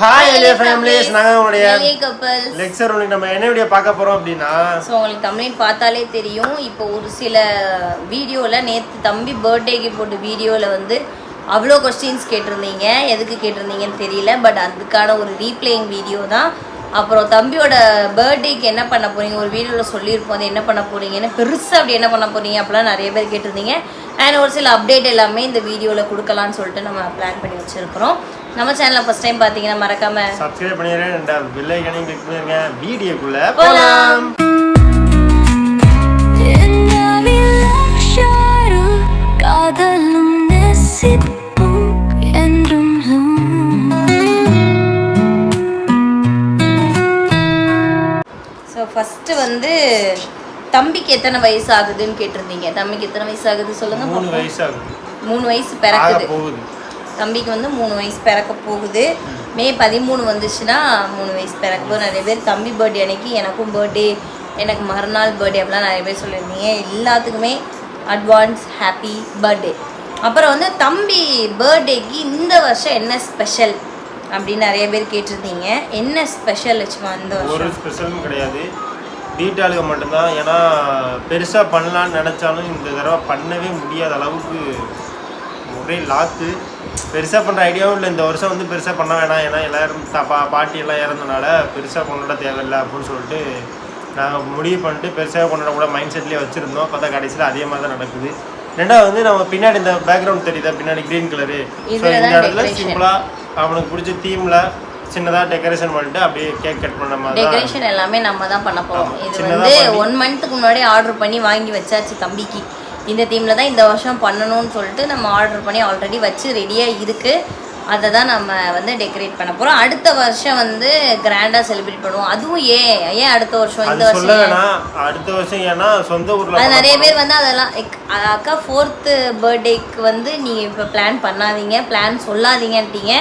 Hi எலியா families, நாங்கள் உங்களுடைய எலியா கப்பல்ஸ் லெக்சர். உங்களுக்கு நம்ம என்ன வீடியோ பார்க்க போகிறோம் அப்படின்னா, ஸோ உங்களுக்கு தமிழ் பார்த்தாலே தெரியும். இப்போ ஒரு சில வீடியோவில் நேற்று தம்பி பர்த்டேக்கு போட்ட வீடியோவில் வந்து அவ்வளோ கொஸ்டின்ஸ் கேட்டிருந்தீங்க. எதுக்கு கேட்டிருந்தீங்கன்னு தெரியல, பட் அதுக்கான ஒரு ரீப்ளேயிங் வீடியோ தான். அப்புறம் தம்பியோட பர்த்டேக்கு என்ன பண்ண போகிறீங்க, ஒரு வீடியோவில் சொல்லியிருப்போம் அது என்ன பண்ண போகிறீங்கன்னு, பெருசாக அப்படி என்ன பண்ண போகிறீங்க அப்படிலாம் நிறைய பேர் கேட்டிருந்தீங்க. அண்ட் ஒரு சில அப்டேட் எல்லாமே இந்த வீடியோவில் கொடுக்கலான்னு சொல்லிட்டு நம்ம பிளான் பண்ணி வச்சுருக்கிறோம். நம்ம சேனலை ஃபர்ஸ்ட் டைம் பார்த்தீங்கன்னா மறக்காம சப்ஸ்கிரைப் பண்ணிடுறேன், ரெண்டாவது பெல் ஐகானையும் கிளிக் பண்ணிருங்க. வீடியோக்குள்ளே போகலாம். ஸோ ஃபஸ்ட்டு வந்து தம்பிக்கு எத்தனை வயசு ஆகுதுன்னு கேட்டிருந்தீங்க. தம்பிக்கு எத்தனை வயசு ஆகுது சொல்லுங்க. 3 வயசு ஆகுது. 3 வயசு பிறக்குது. போகுது. தம்பிக்கு வந்து 3 வயசு பிறக்க போகுது. மே 13 வந்துச்சுன்னா 3 வயசு பிறக்க போகுது. நிறைய பேர் தம்பி பர்த்டே அன்னைக்கு எனக்கும் பர்த்டே, எனக்கு மறுநாள் பர்த்டே அப்படிலாம் நிறைய பேர் சொல்லியிருந்தீங்க. எல்லாத்துக்குமே அட்வான்ஸ் ஹாப்பி பர்த்டே. அப்புறம் வந்து தம்பி பர்த்டேக்கு இந்த வருஷம் என்ன ஸ்பெஷல் அப்படின்னு நிறைய பேர் கேட்டிருந்தீங்க. என்ன ஸ்பெஷல் வச்சுமா இந்த வருஷம்? ஒரு ஸ்பெஷலும் கிடையாது, டீட்டெயிலுக்கு மட்டும்தான். ஏன்னா பெருசாக பண்ணலான்னு நினச்சாலும் இந்த தடவை பண்ணவே முடியாத அளவுக்கு ஒரே லாக்கு. பெருசாக பண்ணுற ஐடியாவும் இல்லை. இந்த வருஷம் வந்து பெருசாக பண்ண வேணாம், ஏன்னா எல்லோரும் பாட்டி எல்லாம் இறந்தனால பெருசாக கொண்டாட தேவையில்லை அப்படின்னு சொல்லிட்டு நாங்கள் முடிவு பண்ணிட்டு பெருசாக கொண்டாடக்கூட மைண்ட் செட்லேயே வச்சுருந்தோம். பார்த்தா கடைசியில் அதே மாதிரி தான் நடக்குது. ரெண்டாவது வந்து நம்ம பின்னாடி இந்த பேக்ரவுண்ட் தெரியுதா, பின்னாடி க்ரீன் கலரு. ஸோ இந்த இடத்துல சிம்பிளாக அவனுக்கு பிடிச்ச தீமில் சின்னதாக டெக்கரேஷன் பண்ணிட்டு அப்படியே கேக் கட் பண்ண மாதிரி. டெக்கரேஷன் எல்லாமே நம்ம தான் பண்ண போகிறோம். இது வந்து 1 மந்த்துக்கு முன்னாடி ஆர்டர் பண்ணி வாங்கி வச்சாச்சு தம்பிக்கு. இந்த தீமில் தான் இந்த வருஷம் பண்ணணும்னு சொல்லிட்டு நம்ம ஆர்டர் பண்ணி ஆல்ரெடி வச்சு ரெடியாக இருக்குது. அதை தான் நம்ம வந்து டெக்கரேட் பண்ண போகிறோம். அடுத்த வருஷம் வந்து கிராண்டாக செலிப்ரேட் பண்ணுவோம். அதுவும் ஏன் அடுத்த வருஷம், இந்த வருஷம் அடுத்த வருஷம் ஏன்னா சொந்த ஊரில் அது நிறைய பேர் வந்து அதெல்லாம் அக்கா 4th பர்த்டேக்கு வந்து நீங்கள் இப்போ பிளான் பண்ணாதீங்க, பிளான் சொல்லாதீங்கன்ட்டீங்க.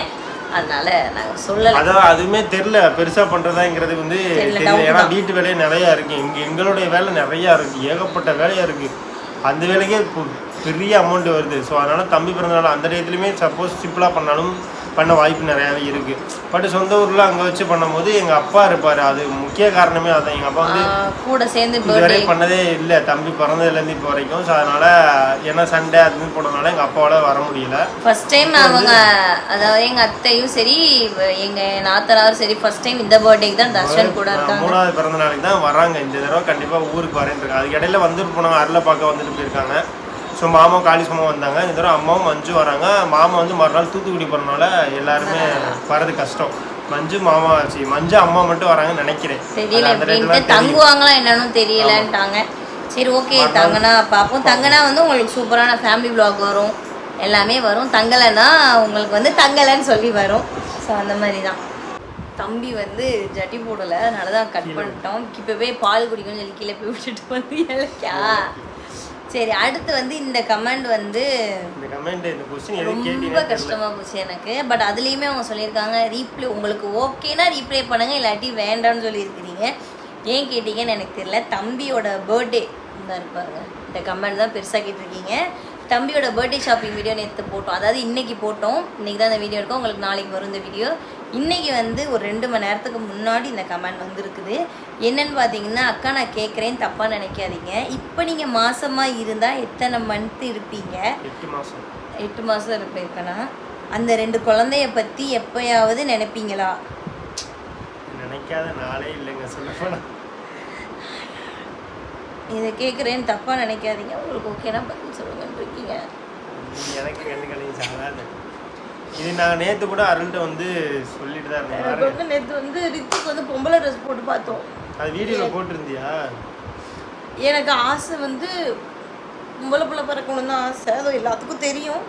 அதனால நாங்கள் சொல்லலை. அதான் அதுவுமே தெரில பெருசாக பண்ணுறதாங்கிறது வந்து தெரியல. ஏன்னா வீட்டு வேலையே நிறையா இருக்குது, எங்களுடைய வேலை நிறையா இருக்குது, ஏகப்பட்ட வேலையாக இருக்குது. அந்த வேலைக்கே பெரிய அமௌண்ட் வருது. ஸோ அதனால் தம்பி பிறந்தனால அந்த டயத்துலையுமே சப்போஸ் சிம்பிளாக பண்ணாலும் பண்ண வாய்ப்பு நிறையாவே இருக்குது. பட் சொந்த ஊரில் அங்கே வச்சு பண்ணும்போது எங்கள் அப்பா இருப்பார். அது முக்கிய காரணமே அதான். எங்கள் அப்பா வந்து கூட சேர்ந்து இதுவரை பண்ணதே இல்லை தம்பி பிறந்ததுலேருந்து இப்போ வரைக்கும். ஸோ அதனால் ஏன்னா சண்டே அதுன்னு போனதுனால எங்கள் அப்பாவால் வர முடியல. ஃபர்ஸ்ட் டைம் அவங்க, அதாவது எங்கள் அத்தையும் சரி எங்கள் நாத்தனாரும் சரி ஃபர்ஸ்ட் டைம் இந்த பர்த்டேக்கு தான் தர்ஷன் கூட இருக்காங்க. 3வது பிறந்த நாளைக்கு தான் வராங்க. இந்த தடவை கண்டிப்பாக ஊருக்கு வரேன்னு இருக்காங்க. அதுக்கு இடையில வந்துட்டு போனாங்க, அருளை பார்க்க வந்துட்டு போயிருக்காங்க. ஸோ மாமா காளிஸ் மாமா வந்தாங்க. இந்த தடவை அம்மாவும் மஞ்சு வராங்க. மாமா வந்து மறுநாள் தூத்துக்குடி போகிறனால எல்லாருமே வரது கஷ்டம். மஞ்சு அம்மா மட்டும் வராங்கன்னு நினைக்கிறேன். தெரியல அப்படின்ட்டு தங்குவாங்களா என்னன்னு தெரியலன்ட்டாங்க. சரி ஓகே, தங்கனா பார்ப்போம். தங்கனா வந்து உங்களுக்கு சூப்பரான ஃபேமிலி விலாக் வரும், எல்லாமே வரும். தங்கலைன்னா உங்களுக்கு வந்து தங்கலைன்னு சொல்லி வரும். ஸோ அந்த மாதிரி தான். தம்பி வந்து ஜட்டி போடலை, அதனால தான் கட் பண்ணிட்டோம். இப்போவே பால் குடிக்கணும்னு சொல்லி கீழே போய் விட்டுட்டு வந்து இலக்கியா. சரி, அடுத்து வந்து இந்த கமெண்ட் வந்து ரொம்ப கஷ்டமாக போச்சு எனக்கு. பட் அதுலேயுமே அவங்க சொல்லியிருக்காங்க ரீப்ளே உங்களுக்கு ஓகேனா ரீப்ளே பண்ணுங்க, இல்லாட்டி வேண்டாம்னு சொல்லியிருக்கிறீங்க. ஏன் கேட்டீங்கன்னு எனக்கு தெரியல. தம்பியோட பர்த்டே தான் இருப்பாருங்க. இந்த கமெண்ட் தான் பெருசாக கேட்டிருக்கீங்க. தம்பியோட பர்த்டே ஷாப்பிங் வீடியோ நேற்று போட்டோம், அதாவது இன்றைக்கி போட்டோம். இன்றைக்கி தான் இந்த வீடியோ இருக்கும், உங்களுக்கு நாளைக்கு வரும் இந்த வீடியோ. இன்றைக்கி வந்து ஒரு 2 மணி நேரத்துக்கு முன்னாடி இந்த கமெண்ட் வந்துருக்குது. என்னென்னு பார்த்தீங்கன்னா, அக்கா நான் கேட்குறேன் தப்பாக நினைக்காதீங்க, இப்போ நீங்கள் மாதமாக இருந்தால் எத்தனை மந்த் இருப்பீங்க? 8 மாதம் இருப்பேன். அந்த 2 குழந்தைய பற்றி எப்போயாவது நினைப்பீங்களா? நினைக்காத நாளே இல்லைங்க சொல்லப்போனால். இதை கேட்குறேன் தப்பாக நினைக்காதீங்க, உங்களுக்கு ஓகேனா பதில் சொல்லுங்கன்னு இருக்கீங்க. எனக்கு கண்டுக்காதீங்க. இது நான் நேற்று கூட அருள்கிட்ட வந்து சொல்லிட்டு தான் இருந்தேன். நேற்று வந்து ரித்துக்கு வந்து பொம்பளை ட்ரெஸ் போட்டு பார்த்தோம். அது வீடியோவில் போட்டிருந்தியா? எனக்கு ஆசை வந்து பொம்பளை பிள்ளை பிறக்கணும் தான் ஆசை, அது எல்லாத்துக்கும் தெரியும்.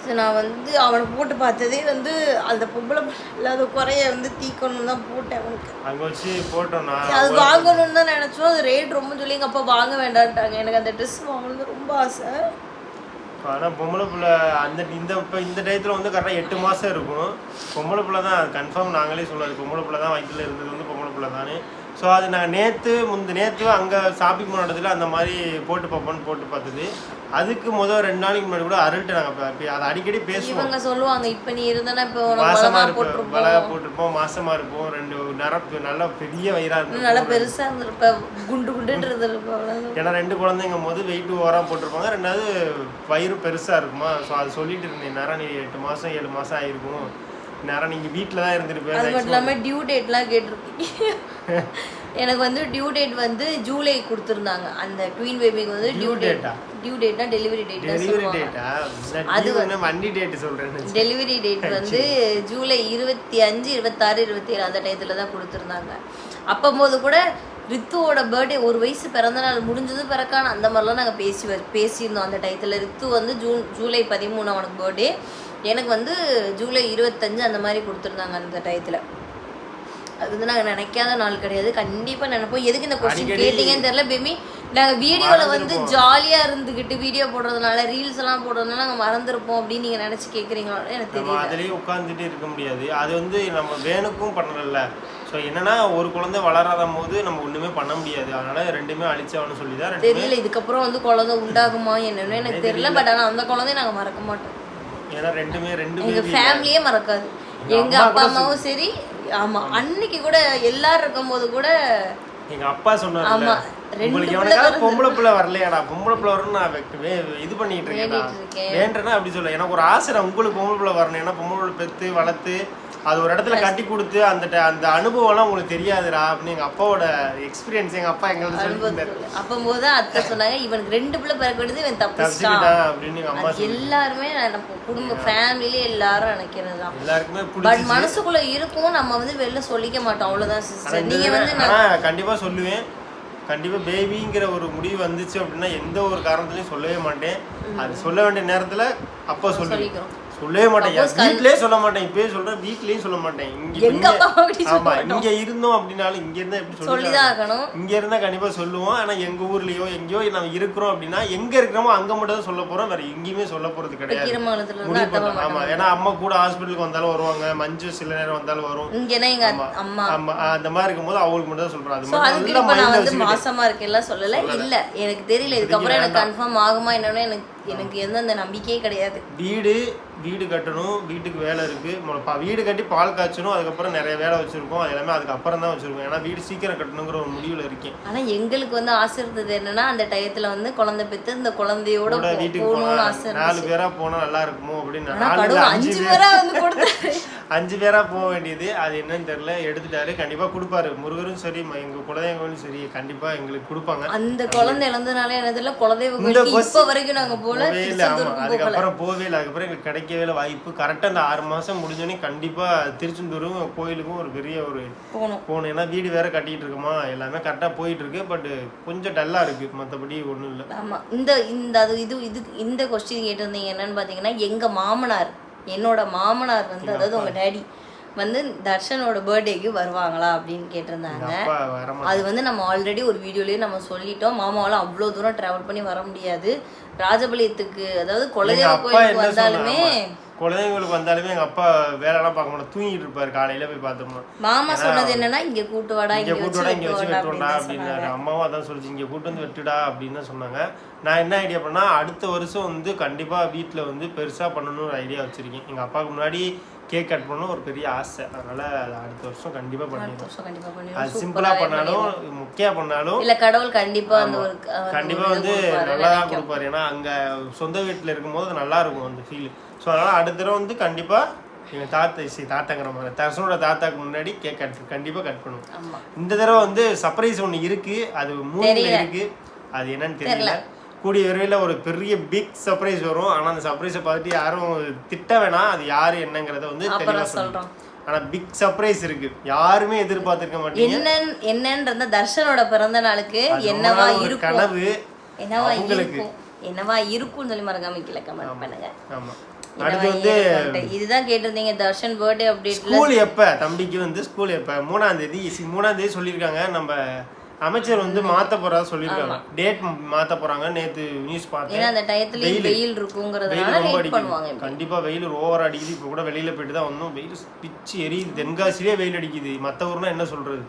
ஸோ நான் வந்து அவனை போட்டு பார்த்ததே வந்து அந்த பொம்பளை இல்லாத குறைய வந்து தீக்கணும்னு தான் போட்டேன். அவனுக்கு அங்கே வச்சு போட்டோம்னா அது வாங்கணும்னு தான் நினச்சோம். அது ரேட் ரொம்ப சொல்லி எங்கள் அப்பா வாங்க வேண்டான்ட்டாங்க. எனக்கு அந்த ட்ரெஸ் வாங்கணும்னு ரொம்ப ஆசை. ஆனால் பொம்பளை பிள்ளை அந்த இந்த டயத்தில் வந்து கரெக்டாக 8 மாதம் இருக்கும். பொம்பளை பிள்ளை தான் கன்ஃபார்ம், நாங்களே சொல்லாது பொம்பளை பிள்ளை தான் வயிற்றில் இருந்தது வந்து பொம்பளை பிள்ளை தானே. ஸோ அது நான் நேற்று அங்கே ஷாப்பிங் போன இடத்துல அந்த மாதிரி போட்டு பார்ப்போன்னு போட்டு பார்த்தது. அதுக்கு 2 நாளைக்கு முன்னாடி கூட அருள்கிட்ட நாங்கள் அதை அடிக்கடி பேசுவோம். இவங்க சொல்லுவாங்க இப்போ நீ இருந்தானா இப்போ மாசமா இருப்போம், வளகா போட்டிருப்போம், மாசமா இருப்போம், 2 நரப்பு நல்லா பெரிய வயிறா இருக்கும், நல்லா பெருசா இருந்திருப்ப, குண்டு குண்டுன்றது இருப்ப. ஏன்னா 2 குழந்தைங்கும் போது வெயிட் ஓவரா போட்டிருப்பாங்க, 2வது வயிறு பெருசா இருக்குமா. ஸோ அது சொல்லிட்டு இருந்தேன், நேரம் நீ 8 மாசம் 7 மாசம் ஆயிருக்கும், நேரம் நீங்க வீட்டில் தான் இருந்திருப்பேன். அது மட்டும் இல்லாமல் டியூ டேட்லாம் கேட்டிருக்கீங்க. எனக்கு வந்து டியூ டேட் வந்து ஜூலை கொடுத்துருந்தாங்க. அந்த ட்வீன் பேபிக்கு வந்து டியூ டேட்னா டெலிவரி டேட். அது வண்டி டேட் சொல்றேன். டெலிவரி டேட் வந்து ஜூலை 25, 26, 27 அந்த டயத்துல தான் கொடுத்துருந்தாங்க. அப்போது கூட ரித்துவோட பர்த்டே 1 வயசு பிறந்த நாள் முடிஞ்சது பிறக்கான அந்த மாதிரிலாம் நாங்கள் பேசியிருந்தோம் அந்த டயத்தில். ரித்து வந்து ஜூலை 13 அவனுக்கு பர்த்டே, எனக்கு வந்து ஜூலை 25 அந்த மாதிரி கொடுத்துருந்தாங்க அந்த டயத்தில். அது வந்து நாங்கள் நினைக்காத நாள் கிடையாது, கண்டிப்பாக நினைப்போம். எதுக்கு இந்த கொஸ்டின் கேட்டீங்கன்னு தெரியல பேபி. நாங்கள் வீடியோவில் வந்து ஜாலியாக இருந்துக்கிட்டு வீடியோ போடுறதுனால ரீல்ஸ் எல்லாம் போடுறதுனால நாங்கள் மறந்துருப்போம் அப்படின்னு நீங்கள் நினச்சி கேட்குறீங்களோ எனக்கு தெரியல. அதுலேயே உட்காந்துட்டு இருக்க முடியாது, அது வந்து நம்ம வேணுக்கும் பண்ணல. ஸோ என்னன்னா ஒரு குழந்தை வளராத போது நம்ம ஒன்றுமே பண்ண முடியாது, அதனால 2மே அழிச்சாவன்னு சொல்லி தான் தெரியல. இதுக்கப்புறம் வந்து குழந்தை உண்டாகுமா என்னன்னு எனக்கு தெரியல. பட் ஆனால் அந்த குழந்தைய நாங்கள் மறக்க மாட்டோம். ஏன்னா 2 எங்கள் ஃபேமிலியே மறக்காது, எங்கள் அப்பா அம்மாவும் சரி. ஆமா, அன்னைக்கு கூட எல்லாரும் இருக்கும்போது கூட எங்க அப்பா சொன்னாரு, உங்களுக்கு எவனுக்காவது பொம்பளை பிள்ளை வரலையாடா, பொம்பளை பிள்ளை வரணும்னு நான் இது பண்ணிட்டு இருக்கேன் வேண்டேன்னா அப்படி சொல்ல. எனக்கு ஒரு ஆசை உங்களுக்கு பொம்பளை பிள்ளை வரணும், ஏன்னா பொம்பளை பிள்ளை பெற்று வளர்த்து அது ஒரு இடத்துல கட்டி கொடுத்து அந்த அனுபவம்லாம் உங்களுக்கு தெரியாதுடா அப்படின்னு எங்க அப்பாவோட எக்ஸ்பீரியன்ஸ் எங்க அப்பா எங்களுக்கு சொல்லியிருந்தாரு. அப்போது அத்தை சொன்னாங்க இவனுக்கு 2 பிள்ளை பிறக்க வேண்டியது இவன் தப்பிச்சிட்டான் அப்படின்னு எங்க அம்மா. எல்லாருமே குடும்ப ஃபேமிலியிலே எல்லாரும் நினைக்கிறது தான், எல்லாருக்குமே. பட் மனசுக்குள்ள இருக்கும், நம்ம வந்து வெளில சொல்லிக்க மாட்டோம், அவ்வளவுதான் சிஸ்டர். நீங்க வந்து நான் கண்டிப்பா சொல்லுவேன், கண்டிப்பா பேபிங்கிற ஒரு முடிவு வந்துச்சு அப்படின்னா எந்த ஒரு காரணத்துலயும் சொல்லவே மாட்டேன். அது சொல்ல வேண்டிய நேரத்துல அப்பா சொல்லிக்கிறோம், சொல்லவே மாட்டேன். வீட்லயே சொல்ல மாட்டேன், இப்பயே சொல்றேன், வீட்லயும் சொல்ல மாட்டேன். ஆமா, இங்க இருந்தோம் அப்படின்னாலும் இங்க இருந்தா எப்படி சொல்லிதான் இங்க இருந்தா கண்டிப்பா சொல்லுவோம். ஆனா எங்க ஊர்லயோ எங்கயோ நம்ம இருக்கிறோம் அப்படின்னா எங்க இருக்கிறோமோ அங்க மட்டும் தான் சொல்ல போறோம், வேற எங்கேயுமே சொல்ல போறது கிடையாது. ஆமா, ஏன்னா அம்மா கூட ஹாஸ்பிட்டலுக்கு வந்தாலும் வருவாங்க, மஞ்சு சில நேரம் வந்தாலும் வரும். ஆமா, அந்த மாதிரி இருக்கும்போது அவங்களுக்கு மட்டும் தான் சொல்றாங்க. மாசமா இருக்கெல்லாம் சொல்லல, இல்ல எனக்கு தெரியல, இதுக்கப்புறம் எனக்கு கன்ஃபார்ம் ஆகுமா என்னன்னு எனக்கு எந்த நம்பிக்கையே கிடையாது. வீடு கட்டணும், வீட்டுக்கு வேலை இருக்கு, வீடு கட்டி பால் காய்ச்சணும், அதுக்கப்புறம் நிறைய வேலை வச்சிருக்கோம், அது எல்லாமே அதுக்கப்புறம் தான் வச்சிருக்கோம். ஏன்னா வீடு சீக்கிரம் கட்டணுங்கிற ஒரு முடிவுல இருக்கேன். ஆனா எங்களுக்கு வந்து ஆசை இருந்தது என்னன்னா அந்த டயத்துல வந்து குழந்தை பெற்று இந்த குழந்தையோட வீட்டுக்கு போகணும், 4 பேரா போனா நல்லா இருக்குமோ அப்படின்னு. 5 பேரா போக வேண்டியது, அது என்னன்னு தெரியல, எடுத்துட்டாரு. கண்டிப்பா கொடுப்பாரு, முருகரும் சரி எங்க குலதெய்வங்களும் சரி கண்டிப்பா எங்களுக்கு கொடுப்பாங்க. அந்த குழந்தை இழந்தனால என்னதுல குலதெய்வம் இப்ப வரைக்கும் நாங்க போல அதுக்கப்புறம் போவே இல்லை. அதுக்கப்புறம் எங்களுக்கு கிடைக்கவே வாய்ப்பு. கரெக்டா அந்த 6 மாசம் முடிஞ்சோடனே கண்டிப்பா திருச்செந்தூரும் கோயிலுக்கும் ஒரு பெரிய ஒரு போகணும். ஏன்னா வீடு வேற கட்டிட்டு இருக்கோமா, எல்லாமே கரெக்டா போயிட்டு இருக்கு. பட் கொஞ்சம் டல்லா இருக்கு, மற்றபடி ஒன்றும் இல்லை. ஆமா, இந்த கொஸ்டின் கேட்டிருந்தீங்க என்னன்னு பாத்தீங்கன்னா, எங்க மாமனார், என்னோட மாமனார் வந்து அதாவது உங்க டேடி வந்து தர்ஷனோட பர்த்டேக்கு வருவாங்களா அப்படின்னு கேட்டிருந்தாங்க. அது வந்து நம்ம ஆல்ரெடி ஒரு வீடியோலயே நம்ம சொல்லிட்டோம். மாமாவால அவ்வளோ தூரம் டிராவல் பண்ணி வர முடியாது. ராஜபாளையத்துக்கு அதாவது குலதெய்வ கோயிலுக்கு வந்தாலுமே எங்க அப்பா வேலைலாம் பார்க்க மாட்டோம், தூங்கிட்டு இருப்பாரு. காலையில போய் பார்த்தோம்னா மாமா சொன்னது என்னன்னா இங்க கூட்டு வாடா, இங்க வச்சு வெட்டுடா அப்படின்னாரு. அம்மாவும் அதான் சொல்லிச்சு, இங்க கூட்டு வந்து வெட்டுடா அப்படின்னு தான் சொன்னாங்க. நான் என்ன ஐடியா பண்ணா, அடுத்த வருஷம் வந்து கண்டிப்பா வீட்டுல வந்து பெருசா பண்ணணும்னு ஒரு ஐடியா வச்சிருக்கேன். எங்க அப்பாவுக்கு முன்னாடி கேக் கட் பண்ணணும் ஒரு பெரிய ஆசை, அதனால அடுத்த வருஷம் கண்டிப்பா பண்ணிடுவோம். அது சிம்பிளா பண்ணாலும் முக்கியா பண்ணாலும் இல்ல, கடவுள் கண்டிப்பா வந்து நல்லா தான் கொடுப்பாரு. ஏன்னா அங்க சொந்த வீட்டுல இருக்கும்போது அது நல்லா இருக்கும் அந்த ஃபீல். ஸோ அதனால அடுத்த தடவை வந்து கண்டிப்பா எங்க தாத்தாங்கிற மாதிரி தர்ஷனோட தாத்தாக்கு முன்னாடி கேக் கண்டிப்பா கட் பண்ணுவோம். இந்த தடவை வந்து சர்ப்ரைஸ் ஒன்று இருக்கு, அது 3 இருக்கு, அது என்னன்னு தெரியல. கூடிய விரைவில் ஒரு பெரிய பிக் சர்ப்ரைஸ் வரும். ஆனால் அந்த சர்ப்ரைஸை பார்த்துட்டு யாரும் திட்ட வேணாம், அது யாரு என்னங்கிறத வந்து தெளிவாக சொல்றோம். ஆனா பிக் சர்ப்ரைஸ் இருக்கு, யாருமே எதிர்பார்த்திருக்க மாட்டீங்க. என்னன்ற தர்ஷனோட பிறந்த நாளுக்கு என்னவா இருக்கும், கனவு என்னவா இருக்கும்னு சொல்லி மறக்காம கீழே கமெண்ட் பண்ணுங்க. ஆமா, அடுத்து வந்து இதுதான் கேட்டிருந்தீங்க, தர்ஷன் பர்த்டே அப்டேட். ஸ்கூல் எப்ப தம்பிக்கு வந்து ஸ்கூல் எப்ப 3ஆம் தேதி சொல்லியிருக்காங்க. நம்ம அமைச்சர் வந்து மாத்த போறதா சொல்லிருக்காங்க, டேட் மாத்த போறாங்க. நேத்து நியூஸ் பார்த்தேன், ஏன்னா அந்த டயத்துல வெயில் இருக்குங்கிறதுனால லேட் பண்ணுவாங்க. கண்டிப்பா வெயில் ஓவர் அடிக்குது. இப்போ கூட வெளியில போயிட்டு தான் வந்தோம், வெயில் பிச்சு எரியுது. தென்காசிலே வெயில் அடிக்குது, மற்ற ஊர்னா என்ன சொல்றது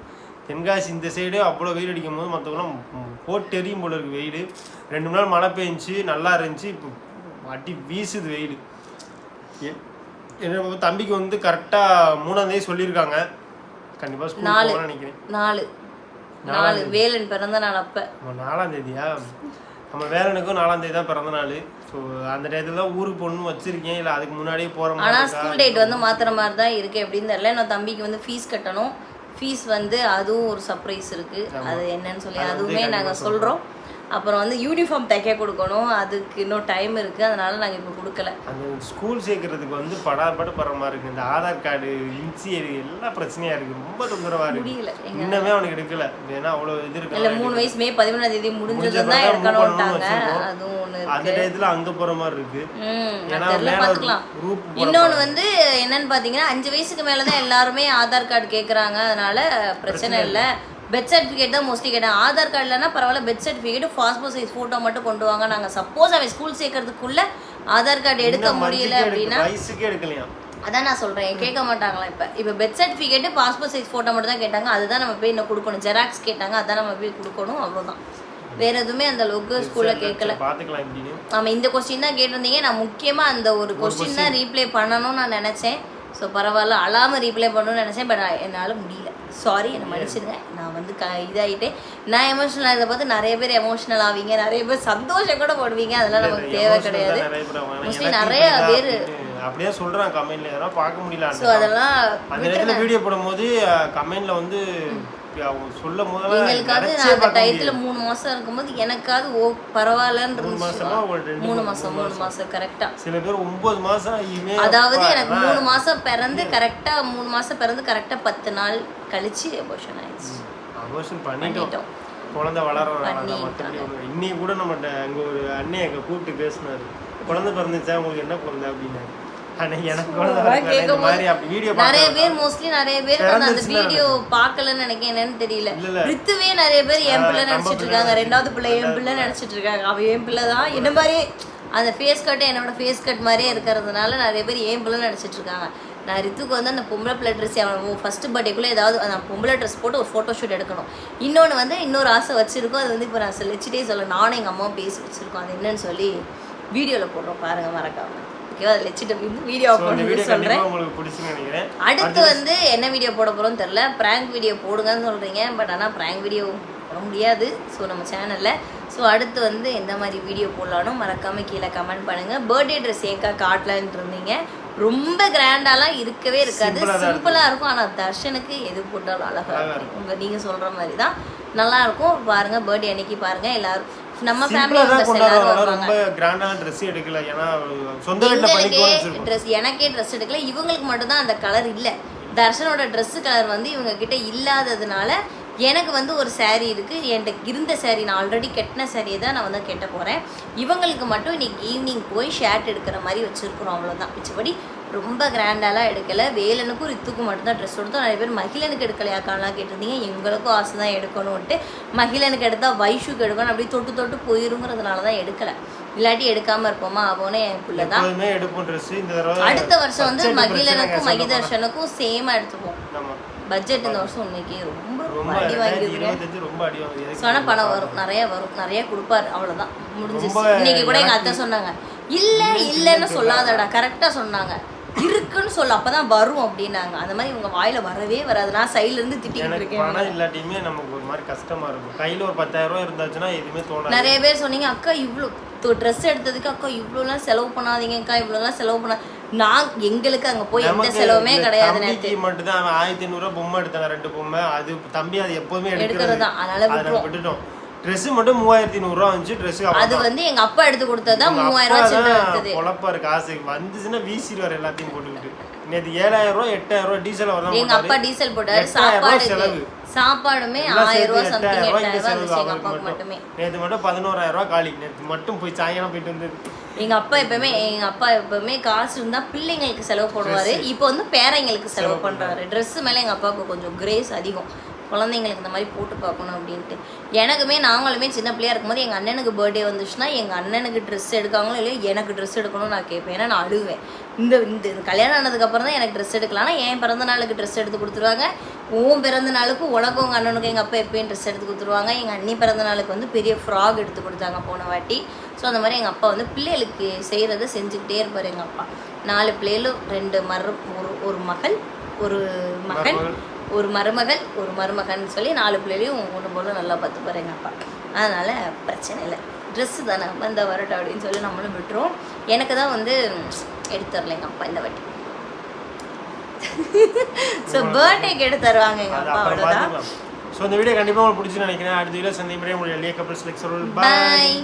தென்காசி இந்த சைடு அவ்வளோ வெயில் அடிக்கும் போது மற்றவங்களாம் போட்டு எரியும் போல இருக்குது வெயில். 2 நாள் மழை பெஞ்சி நல்லா இருந்துச்சு, இப்போ அடி வீசுது வெயில். என்ன தம்பிக்கு வந்து கரெக்டாக 3ஆம் தேதி சொல்லியிருக்காங்க, கண்டிப்பாக ஸ்கூல் போகணும்னு நினைக்கிறேன். 4 வேலன் பிறந்த நாள் அப்போ 4ஆம் தேதியா? நம்ம வேலனுக்கும் 4ஆம் தேதி தான் பிறந்த நாள். ஸோ அந்த டயத்தில் தான் ஊருக்கு போகணும்னு வச்சிருக்கேன், இல்லை அதுக்கு முன்னாடியே போகிற மாதிரி. ஆனால் ஸ்கூல் டேட் வந்து மாற்றுற மாதிரி தான் இருக்குது எப்படின்னு தெரியல. நான் தம்பிக்கு வந்து ஃபீஸ் கட்டணும். ஃபீஸ் வந்து அதுவும் ஒரு சர்ப்ரைஸ் இருக்குது, அது என்னன்னு சொல்லி அதுவுமே நாங்கள் சொல்கிறோம். அப்புறம் வந்து யூனிஃபார்ம் தைக்க கொடுக்கணும், அதுக்கு இன்னும் டைம் இருக்குது, அதனால நாங்கள் இப்போ கொடுக்கல. அந்த ஸ்கூல் சேர்க்கறதுக்கு வந்து படாபட படுற மாதிரி இருக்குது. இந்த ஆதார் கார்டு இன்சியர் எல்லாம் பிரச்சனையாக இருக்குது, ரொம்ப தொந்தரவாக இருக்குது. முடியல, இன்னமே அவனுக்கு எடுக்கல, ஏன்னா அவ்வளோ இது இருக்கு. இல்லை 3 வயசு மே 11ஆம் தேதி முடிஞ்சதும் தான் எடுக்கணும்ட்டாங்க. அதுவும் ஒன்று அந்த டயத்தில் அங்கே போகிற மாதிரி இருக்குது. பார்த்துக்கலாம். இன்னொன்று வந்து என்னன்னு பார்த்தீங்கன்னா 5 வயசுக்கு மேலே தான் எல்லாருமே ஆதார் கார்டு கேட்குறாங்க, அதனால பிரச்சனை இல்லை. பெர்த் சர்டிஃபிகேட் தான் மோஸ்ட்லி கேட்டேன். ஆதார் கார்டுலனா பரவாயில்ல, birth certificate passport size photo மட்டும் கொண்டு வாங்க. நாங்கள் சப்போஸ் அவன் ஸ்கூல் சேர்க்கறதுக்குள்ள ஆதார் கார்டு எடுக்க முடியல அப்படின்னா அதான் நான் சொல்கிறேன், கேட்க மாட்டாங்களா? இப்போ birth certificate passport size photo மட்டும் தான் கேட்டாங்க, அதுதான் நம்ம போய் இன்னும் கொடுக்கணும். ஜெராக்ஸ் கேட்டாங்க, அதான் நம்ம போய் கொடுக்கணும், அவ்வளோதான். வேற எதுவுமே அந்த அளவுக்கு ஸ்கூலில் கேட்கல. ஆமாம், இந்த கொஸ்டின் தான் கேட்டிருந்தீங்க. நான் முக்கியமாக அந்த ஒரு கொஸ்டின் தான் ரீப்ளே பண்ணணும்னு நான் நினச்சேன். ஸோ பரவாயில்ல, அழாமல் ரீப்ளே பண்ணணும்னு நினச்சேன், பட் என்னால் முடியல. சாரி, என்னை மன்னிச்சிடுங்க. நான் வந்து இதாகிட்டேன். நான் எமோஷனல் ஆகிறத பார்த்து நிறைய பேர் எமோஷனல் ஆவீங்க, நிறைய பேர் சந்தோஷம் கூட போடுவீங்க, அதெல்லாம் நமக்கு தேவை கிடையாது. மோஸ்ட்லி நிறைய பேர் அப்படியே சொல்றாங்க கமெண்ட்ல, அதெல்லாம் பார்க்க முடியல. ஸோ அதெல்லாம் அந்த இடத்துல வீடியோ போடும்போது கமெண்ட்ல வந்து சொல்லும் போது எங்களுக்காவது நான் அந்த டயத்துல 3 மாசம் இருக்கும்போது எனக்காவது பரவாயில்லன்னு இருந்துச்சு. 3 மாசம் கரெக்டா. சில பேர் 9 மாசம். அதாவது எனக்கு 3 மாசம் பிறந்து கரெக்டா 3 மாசம் பிறந்து கரெக்டா 10 நாள் கழிச்சு அபோர்ஷன் ஆயிடுச்சு. அபோர்ஷன் பண்ணிட்டோம், குழந்தை வளர்றாங்க. இன்னைக்கு கூட நம்மகிட்ட அங்கே ஒரு அண்ணன் எங்க கூப்பிட்டு பேசினாரு, குழந்தை பிறந்துச்சா உங்களுக்கு என்ன குழந்தை அப்படின்னாரு. நிறைய பேர் மோஸ்ட்லி நிறைய பேர் அந்த வீடியோ பார்க்கலன்னு நினைக்கிறேன், என்னன்னு தெரியல. ரித்துவே நிறைய பேர் என் பிள்ளை நினைச்சிட்டு இருக்காங்க, 2வது பிள்ளை என் பிள்ளை நினைச்சிட்டு இருக்காங்க. அவ என் பிள்ளை தான், என்ன மாதிரி அந்த ஃபேஸ் கட்டு என்னோட ஃபேஸ் கட் மாதிரியே இருக்கிறதுனால நிறைய பேர் என் பிள்ளை நினைச்சிட்டு இருக்காங்க. நான் ரித்துக்கு வந்து அந்த பொம்பளை பிள்ளை ட்ரெஸ் அவன் ஃபர்ஸ்ட் பர்த்டேக்குள்ளே ஏதாவது அந்த பொம்பளை ட்ரெஸ் போட்டு ஒரு ஃபோட்டோ ஷூட் எடுக்கணும். இன்னொன்று வந்து இன்னொரு ஆசை வச்சிருக்கோம், அது வந்து இப்போ நான் வச்சுட்டே சொல்ல, நானும் எங்கள் அம்மாவும் பேசி வச்சிருக்கோம். அது என்னன்னு சொல்லி வீடியோவில் போடுறோம், பாருங்க மறக்காம. அடுத்து வந்து என்ன வீடியோ போட போறோம்னு தெரியல. பிராங்க் வீடியோ போடுங்கன்னு சொல்றீங்க, பட் ஆனால் பிராங்க் வீடியோ போட முடியாது ஸோ நம்ம சேனல்ல. ஸோ அடுத்து வந்து எந்த மாதிரி வீடியோ போடலான்னு மறக்காம கீழே கமெண்ட் பண்ணுங்க. பர்த்டே ட்ரெஸ் ஏக்கா காட்டலான்னு இருந்தீங்க, ரொம்ப கிராண்டாலாம் இருக்கவே இருக்காது, சிம்பிளா இருக்கும். ஆனால் தர்ஷனுக்கு எது போட்டாலும் அழகா இருக்கும். நீங்க சொல்ற மாதிரி தான் நல்லா இருக்கும். பாருங்க, பர்த்டே அன்னைக்கு பாருங்க எல்லாரும் நம்ம ஃபேமிலி மெம்பர்ஸ் எல்லாரும் வருவாங்க. ரொம்ப கிராண்டான Dress எடுக்கல, ஏனா சொந்த வீட்ல பண்ணிக்கோன்னு Dress எனக்கே Dress எடுக்கல. இவங்களுக்கு மட்டும் தான் அந்த கலர் இல்ல. தர்ஷனோட Dress கலர் வந்து இவங்க கிட்ட இல்லாததுனால எனக்கு வந்து ஒரு saree இருக்கு. என்கிட்ட இருந்த saree நான் ஆல்ரெடி கட்டின saree தான் நான் வந்து கட்ட போறேன். இவங்களுக்கு மட்டும் இன்னைக்கு ஈவினிங் போய் ஷர்ட் எடுக்கிற மாதிரி வச்சிருக்கிறோம், அவ்வளவுதான். மிச்சபடி ரொம்ப கிராண்டாலாம் எடுக்கல. வேலனுக்கும் ரித்துக்கும் மட்டும்தான் ட்ரெஸ் எடுத்தோம். நிறைய பேர் மகிழனுக்கு எடுக்கலையாக்காலாம் கேட்டிருந்தீங்க. எங்களுக்கும் ஆசை தான் எடுக்கணும்ட்டு. மகிழனுக்கு எடுத்தால் வைஷுக்கு எடுக்கணும், அப்படி தொட்டு தொட்டு போயிருங்கிறதுனால தான் எடுக்கலை. இல்லாட்டி எடுக்காம இருப்போமா, அவனே என் பிள்ளை தான். அடுத்த வருஷம் வந்து மகிழனுக்கும் மகிதர்ஷனுக்கும் சேமா எடுத்துப்போம். பட்ஜெட் இந்த வருஷம் இன்னைக்கு ரொம்ப அடி வாங்கிடுறேன். சொன்ன பணம் வரும், நிறைய வரும், நிறைய கொடுப்பாரு, அவ்வளோதான் முடிஞ்சிச்சு. இன்னைக்கு கூட எங்கள் அத்தை சொன்னாங்க, இல்லை இல்லைன்னு சொல்லாதடா, கரெக்டாக சொன்னாங்க, இருக்குன்னு சொல்ல அப்பதான் வரும் அப்படின்னாங்க. அந்த மாதிரி உங்க வாயில வரவே வராது. நான் சைடுல இருந்து திட்டிட்டு இருக்கேன். பணம் இல்லாட்டியுமே நமக்கு ஒரு மாதிரி கஷ்டமா இருக்கும். கையில ஒரு 10,000 ரூபாய் இருந்தாச்சுன்னா எதுவுமே தோணாது. நிறைய பேர் சொன்னீங்க, அக்கா இவ்வளோ ட்ரெஸ் எடுத்ததுக்கு அக்கா இவ்வளோலாம் செலவு பண்ணாதீங்க அக்கா, இவ்வளோலாம் செலவு பண்ண. நான் எங்களுக்கு அங்கே போய் எந்த செலவுமே கிடையாது. நேற்று மட்டும் தான் 1500 ரூபா பொம்மை எடுத்தாங்க, 2 பொம்மை. அது தம்பி அது எப்பவுமே எடுக்கிறது தான், அதனால விட்டுட்டோம். ட்ரெஸ் மட்டும் 3100 ரூபா வந்துச்சு. ட்ரெஸ் அது வந்து எங்க அப்பா எடுத்து கொடுத்தது தான் 3000 ரூபா எடுத்தது. பொழப்பா இருக்கு, காசு வந்துச்சுன்னா வீசிடுவார் எல்லாத்தையும் போட்டுக்கிட்டு. நேற்று 7000 ரூபா 8000 ரூபா டீசல் வரும். எங்க அப்பா டீசல் போட்டாரு, சாப்பாடு சாப்பாடுமே 1000 ரூபா சம்திங் 8000 ரூபா வந்துச்சு எங்க அப்பாவுக்கு மட்டுமே. நேற்று மட்டும் 11000 ரூபா காலி. நேற்று மட்டும் போய் சாயங்காலம் போயிட்டு வந்தது. எங்க அப்பா எப்பவுமே காசு இருந்தா பிள்ளைங்களுக்கு செலவு போடுவாரு. இப்போ வந்து பேரங்களுக்கு செலவு பண்றாரு. ட்ரெஸ் மேல எங்க அப்பாவுக்கு கொஞ்சம் கிரேஸ் அதிகம். குழந்தைங்களுக்கு இந்த மாதிரி போட்டு பார்க்கணும் அப்படின்ட்டு. எனக்குமே நாங்களுமே சின்ன பிள்ளையா இருக்கும்போது எங்கள் அண்ணனுக்கு பர்த்டே வந்துச்சுன்னா எங்கள் அண்ணனுக்கு ட்ரெஸ் எடுக்காங்களோ இல்லையோ எனக்கு ட்ரெஸ் எடுக்கணும்னு நான் கேட்பேன். ஏன்னா நான் அழுவேன். இந்த இந்த கல்யாணம் ஆனதுக்கப்புறம் தான் எனக்கு ட்ரெஸ் எடுக்கலாம்னா என் பிறந்த நாளுக்கு ட்ரெஸ் எடுத்து கொடுத்துருவாங்க. உன் பிறந்த நாளுக்கு உனக்கும் உங்கள் அண்ணனுக்கு எங்கள் அப்பா எப்பயும் ட்ரெஸ் எடுத்து கொடுத்துருவாங்க. எங்கள் அண்ணி பிறந்த நாளுக்கு வந்து பெரிய ஃப்ராக் எடுத்து கொடுத்தாங்க போன வாட்டி. ஸோ அந்த மாதிரி எங்கள் அப்பா வந்து பிள்ளைகளுக்கு செய்கிறத செஞ்சுக்கிட்டே இருப்பார். எங்கள் அப்பா 4 பிள்ளைகளும் 2 ஒரு மகள் ஒரு மகன் ஒரு மருமகள் ஒரு மருமகன் சொல்லி 4 பிள்ளைகளையும் ஒன்று போல நல்லா பார்த்துப்பார் எங்கள் அப்பா. அதனால் பிரச்சனை இல்லை, ட்ரெஸ்ஸு தானே வந்த வரட்டும் அப்படின்னு சொல்லி நம்மளும் விட்டுருவோம். எனக்கு தான் வந்து எடுத்து தரல எங்கள் அப்பா இந்த வாட்டி. ஸோ பர்த்டேக்கு எடுத்து தருவாங்க எங்கள் அப்பா, அவ்வளோதான். ஸோ இந்த வீடியோ கண்டிப்பாக உங்களுக்கு பிடிச்சுன்னு நினைக்கிறேன். அடுத்த வீடியோ சந்திப்பேன். உங்களுடைய கப்பல்ஸ் லெக்சர். பாய்.